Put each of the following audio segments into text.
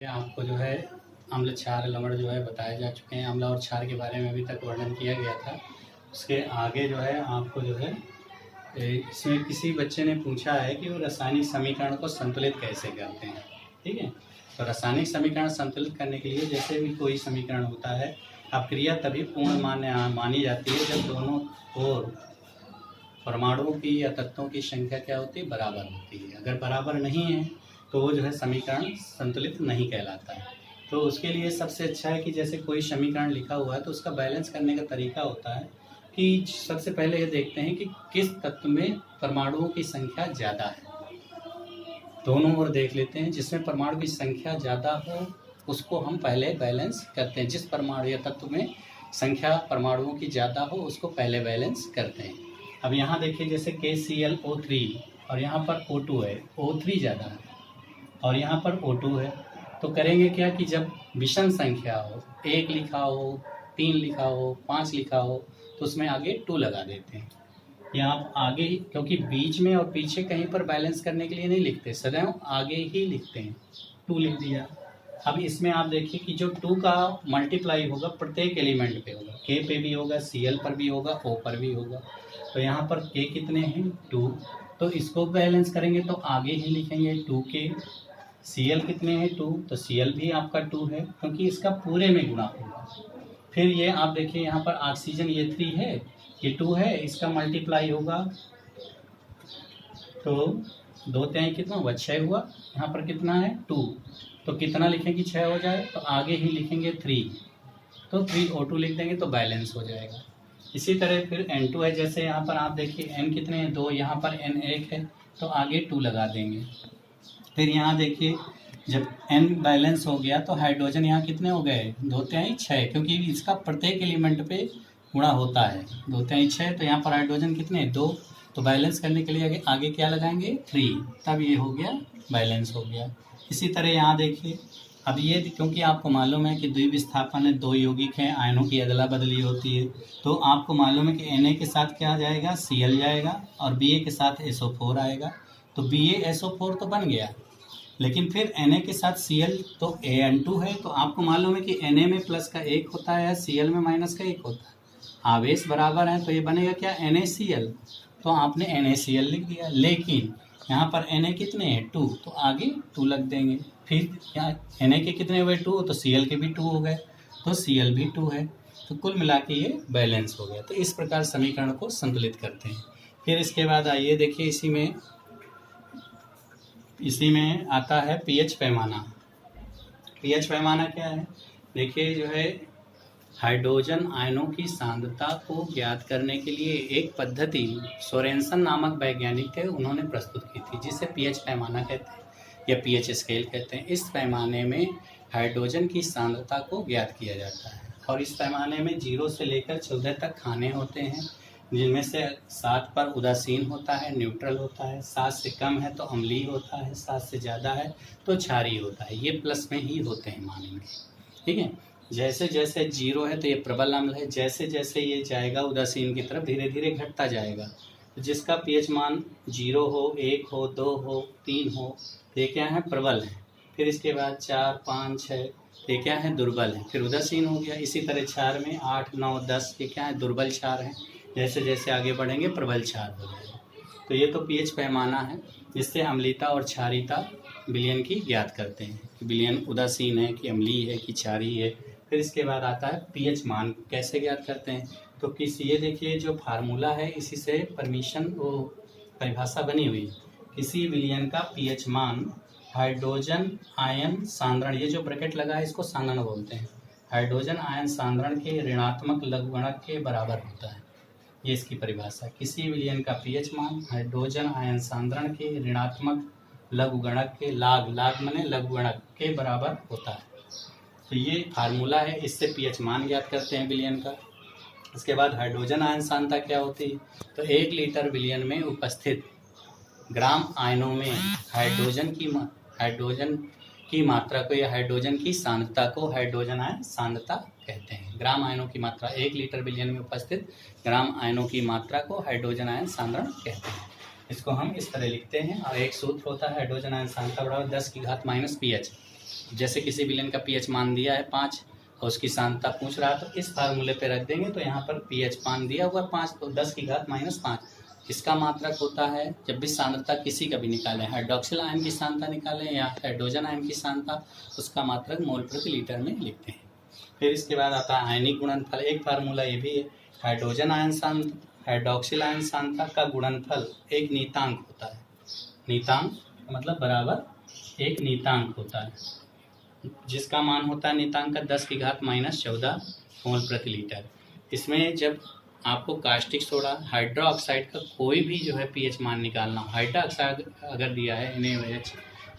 आपको जो है अम्ल क्षार लवण जो है बताए जा चुके हैं। अम्ल और क्षार के बारे में अभी तक वर्णन किया गया था। उसके आगे जो है आपको जो है इसमें किसी बच्चे ने पूछा है कि वो रासायनिक समीकरण को संतुलित कैसे करते हैं। ठीक है, तो रासायनिक समीकरण संतुलित करने के लिए जैसे भी कोई समीकरण होता है, अपक्रिया तभी पूर्ण मानी जाती है जब दोनों ओर परमाणुओं की या तत्वों की संख्या क्या होती है, बराबर होती है। अगर बराबर नहीं है तो वो जो है समीकरण संतुलित नहीं कहलाता है। तो उसके लिए सबसे अच्छा है कि जैसे कोई समीकरण लिखा हुआ है तो उसका बैलेंस करने का तरीका होता है कि सबसे पहले ये देखते हैं कि किस तत्व में परमाणुओं की संख्या ज़्यादा है। दोनों ओर देख लेते हैं, जिसमें परमाणु की संख्या ज़्यादा हो उसको हम पहले बैलेंस करते हैं। जिस परमाणु या तत्व में संख्या परमाणुओं की ज़्यादा हो उसको पहले बैलेंस करते हैं। अब यहाँ देखिए जैसे KClO3 और यहाँ पर O2 है, O3 ज़्यादा है और यहाँ पर O2 है। तो करेंगे क्या कि जब विषम संख्या हो, 1 लिखा हो, 3 लिखा हो, 5 लिखा हो, तो उसमें आगे 2 लगा देते हैं। या आप आगे ही, क्योंकि बीच में और पीछे कहीं पर बैलेंस करने के लिए नहीं लिखते, सदैव आगे ही लिखते हैं। 2 लिख दिया। अब इसमें आप देखिए कि जो 2 का मल्टीप्लाई होगा प्रत्येक एलिमेंट पे होगा, K पे भी होगा, Cl पर भी होगा, O पर भी होगा। तो यहाँ पर K कितने हैं, 2, तो इसको बैलेंस करेंगे तो आगे ही लिखेंगे 2K। Cl कितने हैं, 2, तो Cl भी आपका 2 है क्योंकि इसका पूरे में गुणा होगा। फिर ये आप देखिए यहाँ पर ऑक्सीजन ये 3 है, ये 2 है, इसका मल्टीप्लाई होगा तो 2 तिहाई कितना हुआ, 6 हुआ। यहाँ पर कितना है, 2, तो कितना लिखेंगे 6 हो जाए, तो आगे ही लिखेंगे 3, तो 3O2 लिख देंगे तो बैलेंस हो जाएगा। इसी तरह फिर N2 है, जैसे यहाँ पर आप देखिए N कितने हैं, 2, यहाँ पर N 1 है तो आगे 2 लगा देंगे। फिर यहाँ देखिए जब N बैलेंस हो गया तो हाइड्रोजन यहाँ कितने हो गए, 2 तिहाई 6, क्योंकि इसका प्रत्येक एलिमेंट पे गुणा होता है, 2 तिहाई 6, तो यहाँ पर हाइड्रोजन कितने 2, तो बैलेंस करने के लिए आगे क्या लगाएंगे 3, तब ये हो गया बैलेंस हो गया। इसी तरह यहाँ देखिए, अब ये क्योंकि आपको मालूम है कि द्विविस्थापन है, 2 यौगिक हैं, आयनों की अदला बदली होती है, तो आपको मालूम है कि Na के साथ क्या जाएगा, Cl जाएगा और Ba के साथ SO4 आएगा। तो BaSO4 तो बन गया, लेकिन फिर Na के साथ Cl तो An2 है, तो आपको मालूम है कि Na में प्लस का 1 होता है, Cl में माइनस का 1 होता है। आवेश बराबर है तो ये बनेगा क्या, NaCl, तो आपने NaCl लिख दिया। लेकिन यहाँ पर Na कितने हैं, 2, तो आगे 2 लग देंगे। फिर यहाँ Na के कितने हुए, 2, तो Cl के भी 2 हो गए, तो Cl भी 2 है, तो कुल मिला के ये बैलेंस हो गया। तो इस प्रकार समीकरण को संतुलित करते हैं। फिर इसके बाद आइए देखिए इसी में आता है pH पैमाना। pH पैमाना क्या है, देखिए जो है हाइड्रोजन आयनों की सांद्रता को ज्ञात करने के लिए एक पद्धति सोरेनसन नामक वैज्ञानिक थे, उन्होंने प्रस्तुत की थी, जिसे pH पैमाना कहते हैं या pH स्केल कहते हैं। इस पैमाने में हाइड्रोजन की सांद्रता को ज्ञात किया जाता है और इस पैमाने में 0 से लेकर 14 तक खाने होते हैं, जिनमें से 7 पर उदासीन होता है, न्यूट्रल होता है, 7 से कम है तो अम्लीय होता है, 7 से ज़्यादा है तो क्षारीय होता है। ये प्लस में ही होते हैं मानेंगे, ठीक है। जैसे जैसे 0 है तो ये प्रबल अम्ल है, जैसे जैसे ये जाएगा उदासीन की तरफ धीरे धीरे घटता जाएगा। तो जिसका pH मान 0 हो, 1 हो, 2 हो, 3 हो, तो ये क्या है, प्रबल है। फिर इसके बाद 4, 5, 6, ये क्या है, दुर्बल है, फिर उदासीन हो गया। इसी तरह क्षार में 8, 9, 10 ये क्या है, दुर्बल क्षार है। जैसे जैसे आगे बढ़ेंगे प्रबल क्षार हो जाएगा। तो ये तो pH पैमाना है, जिससे अम्लीयता और क्षारीयता विलयन की ज्ञात करते हैं कि विलयन उदासीन है कि अम्लीय है कि क्षारीय है। फिर इसके बाद आता है pH मान कैसे ज्ञात करते हैं। तो ये देखिए जो फार्मूला है इसी से परिभाषा बनी हुई। किसी विलयन का pH मान हाइड्रोजन आयन सांद्रण, ये जो ब्रैकेट लगा है इसको सांद्रण बोलते हैं, हाइड्रोजन आयन सांद्रण के ऋणात्मक लघुगणक के बराबर होता है। ये इसकी परिभाषा, किसी विलयन का pH मान हाइड्रोजन आयन सांद्रण के ऋणात्मक लघुगणक के लाग माने लघुगणक के बराबर होता है। तो ये फार्मूला है, इससे pH मान ज्ञात करते हैं विलयन का। इसके बाद हाइड्रोजन आयन सांद्रता क्या होती है, तो 1 लीटर विलयन में उपस्थित ग्राम आयनों में हाइड्रोजन की मात्रा को या हाइड्रोजन की सांद्रता को हाइड्रोजन आयन सांद्रता कहते हैं। ग्राम आयनों की मात्रा, 1 लीटर विलयन में उपस्थित ग्राम आयनों की मात्रा को हाइड्रोजन आयन सांद्रण कहते हैं। इसको हम इस तरह लिखते हैं और एक सूत्र होता है हाइड्रोजन आयन सांद्रता बराबर 10 की घात माइनस pH। जैसे किसी विलेन का पीएच मान दिया है 5 और उसकी सांद्रता पूछ रहा है, तो इस फार्मूले पे रख देंगे। तो यहाँ पर पीएच मान दिया हुआ 5, तो 10 की घात -5 इसका मात्रक होता है। जब भी सांद्रता किसी का भी निकालें, हाइड्रोक्सिल आयन की सांद्रता निकालें या हाइड्रोजन आयन की सांद्रता, उसका मात्रक मोल प्रति लीटर में लिखते हैं। फिर इसके बाद आता है आयनिक गुणनफल। एक फार्मूला ये भी है, हाइड्रोजन आयन सांद्रता हाइड्रोक्सिल आयन सांद्रता का गुणनफल एक नीतांक होता है। नीतांक मतलब बराबर एक नीतांक होता है, जिसका मान होता है नीतांक का 10 की घात -14 मोल प्रति लीटर। इसमें जब आपको कास्टिक सोडा हाइड्रोक्साइड का कोई भी जो है पीएच मान निकालना हो, हाइड्रोक्साइड अगर दिया है NaOH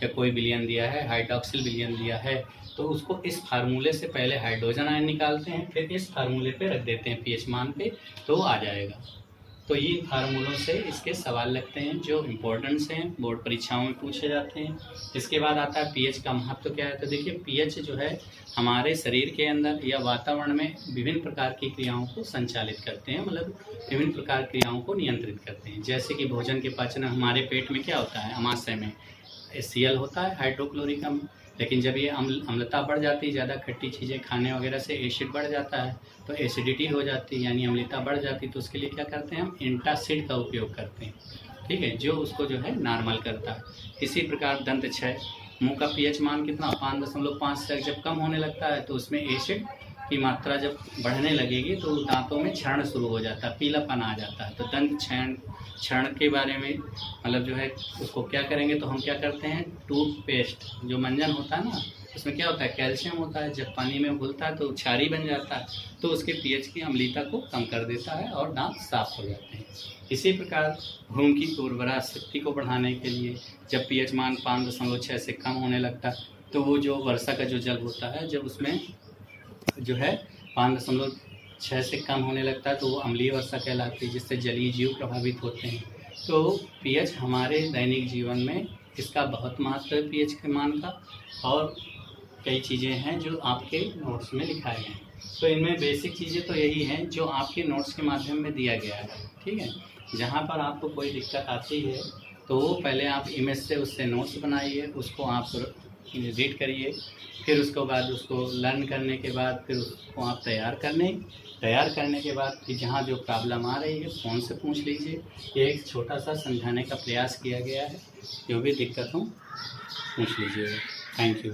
या कोई विलयन दिया है, हाइड्रोक्सिल विलयन दिया है, तो उसको इस फार्मूले से पहले हाइड्रोजन आयन निकालते हैं, फिर इस फार्मूले पे रख देते हैं पीएच मान पे, तो आ जाएगा। तो ये फार्मूलों से इसके सवाल लगते हैं जो इम्पोर्टेंट्स हैं, बोर्ड परीक्षाओं में पूछे जाते हैं। इसके बाद आता है पीएच का महत्व क्या है। तो देखिए पीएच जो है हमारे शरीर के अंदर या वातावरण में विभिन्न प्रकार की क्रियाओं को संचालित करते हैं, मतलब विभिन्न प्रकार क्रियाओं को नियंत्रित करते हैं। जैसे कि भोजन के पाचन, हमारे पेट में क्या होता है, अमाशय में HCl होता है, हाइड्रोक्लोरिक अम्ल। लेकिन जब ये अम्लता बढ़ जाती है, ज़्यादा खट्टी चीज़ें खाने वगैरह से एसिड बढ़ जाता है, तो एसिडिटी हो जाती है, यानी अम्लता बढ़ जाती है। तो उसके लिए क्या करते हैं हम, एंटासिड का उपयोग करते हैं, ठीक है, जो उसको जो है नॉर्मल करता है। इसी प्रकार दंत क्षय, मुंह का पीएच मान कितना 5.5 तक जब कम होने लगता है, तो उसमें एसिड की मात्रा जब बढ़ने लगेगी तो दांतों में क्षरण शुरू हो जाता है, पीलापन आ जाता है। तो दंत क्षरण के बारे में मतलब जो है उसको क्या करेंगे, तो हम क्या करते हैं, टूथपेस्ट जो मंजन होता है ना, उसमें क्या होता है, कैल्शियम होता है, जब पानी में घुलता है तो क्षारी बन जाता है, तो उसके पीएच की अम्लता को कम कर देता है और दांत साफ हो जाते हैं। इसी प्रकार भूमि की उर्वरा शक्ति को बढ़ाने के लिए जब पीएच मान 5.6 से कम होने लगता है, तो वो जो वर्षा का जो जल होता है, जब उसमें जो है 5.6 से कम होने लगता है, तो वो अम्लीय वर्षा कहलाती है, जिससे जलीय जीव प्रभावित होते हैं। तो पीएच हमारे दैनिक जीवन में इसका बहुत महत्व है पीएच के मान का, और कई चीज़ें हैं जो आपके नोट्स में लिखाए गए हैं। तो इनमें बेसिक चीज़ें तो यही हैं जो आपके नोट्स के माध्यम में दिया गया है, ठीक है। जहाँ पर आपको कोई दिक्कत आती है तो वो पहले आप इमेज से उससे नोट्स बनाइए, उसको आप रीड करिए, फिर उसके बाद उसको लर्न करने के बाद फिर उसको आप तैयार करने के बाद फिर जहाँ जो प्रॉब्लम आ रही है फ़ोन से पूछ लीजिए। ये एक छोटा सा समझाने का प्रयास किया गया है, जो भी दिक्कत हो पूछ लीजिएगा। Thank you.